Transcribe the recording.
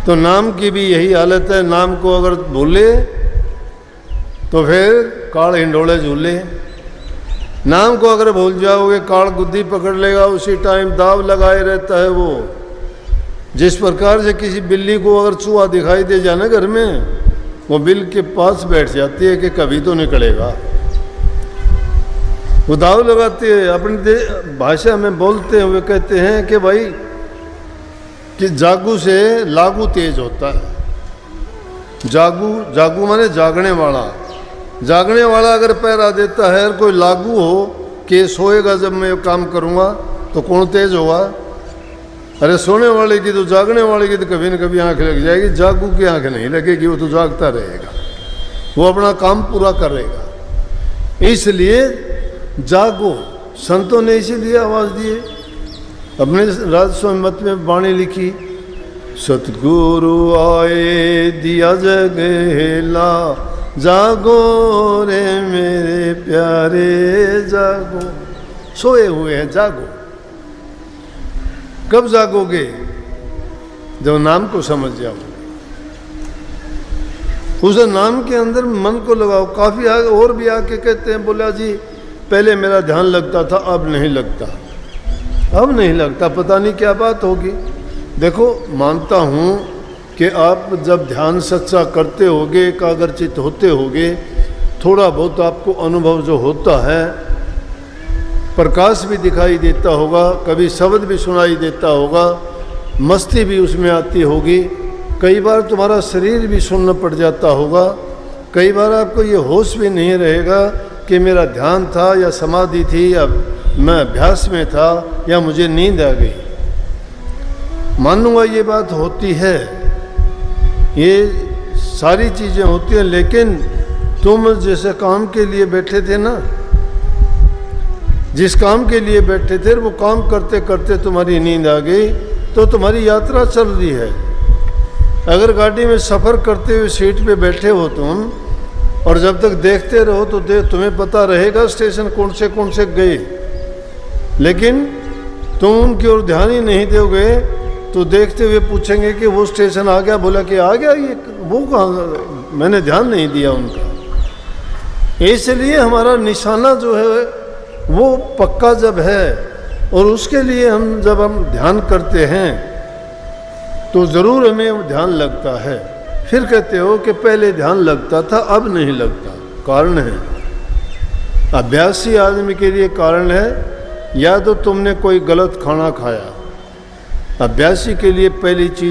तो नाम की भी यही हालत है, नाम को अगर भूले तो फिर काल हिंडोले झूले। नाम को अगर भूल जाओगे काल गुद्दी पकड़ लेगा, उसी टाइम दाव लगाए रहता है वो। जिस प्रकार से किसी बिल्ली को अगर चूहा दिखाई दे जाए ना घर में, वो बिल के पास बैठ जाती है कि कभी तो निकलेगा। वो दाव लगाती है। अपनी भाषा में बोलते हुए कहते हैं कि भाई कि जागू से लागू तेज होता है। जागू माने जागने वाला। जागने वाला अगर पहरा देता है, कोई लागू हो कि सोएगा जब मैं काम करूँगा तो कौन तेज होगा? अरे सोने वाले की तो जागने वाले की तो कभी न कभी आंख लग जाएगी। जागू की आंख नहीं लगेगी, वो तो जागता रहेगा, वो अपना काम पूरा करेगा। इसलिए जागो, संतों ने इसीलिए आवाज़ दिए। अपने राजस्व मत में वाणी लिखी, सतगुरु आए दिया जगेला, जागो रे मेरे प्यारे जागो। सोए हुए हैं, जागो। कब जागोगे? जब नाम को समझ जाओगे। उस नाम के अंदर मन को लगाओ। काफ़ी आगे और भी आके कहते हैं, बोला जी पहले मेरा ध्यान लगता था, अब नहीं लगता। अब नहीं लगता, पता नहीं क्या बात होगी। देखो, मानता हूँ कि आप जब ध्यान सच्चा करते होगे, एकाग्रचित होते होगे, थोड़ा बहुत आपको अनुभव जो होता है, प्रकाश भी दिखाई देता होगा, कभी शब्द भी सुनाई देता होगा, मस्ती भी उसमें आती होगी। कई बार तुम्हारा शरीर भी सुन्न पड़ जाता होगा। कई बार आपको ये होश भी नहीं रहेगा कि मेरा ध्यान था या समाधि थी या मैं अभ्यास में था या मुझे नींद आ गई। मानूंगा ये बात होती है, ये सारी चीज़ें होती हैं। लेकिन तुम जैसे काम के लिए बैठे थे ना, जिस काम के लिए बैठे थे वो काम करते करते तुम्हारी नींद आ गई तो तुम्हारी यात्रा चल रही है। अगर गाड़ी में सफ़र करते हुए सीट पे बैठे हो तुम, और जब तक देखते रहो तो तुम्हें पता रहेगा स्टेशन कौन से गए। लेकिन तुम उनकी ओर ध्यान ही नहीं दोगे तो देखते हुए पूछेंगे कि वो स्टेशन आ गया, बोला कि आ गया, ये वो कहाँ, मैंने ध्यान नहीं दिया उनका। इसलिए हमारा निशाना जो है वो पक्का जब है, और उसके लिए जब हम ध्यान करते हैं तो ज़रूर हमें ध्यान लगता है। फिर कहते हो कि पहले ध्यान लगता था, अब नहीं लगता। कारण है, अभ्यासी आदमी के लिए कारण है, या तो तुमने कोई गलत खाना खाया। अभ्यासी के लिए पहली चीज़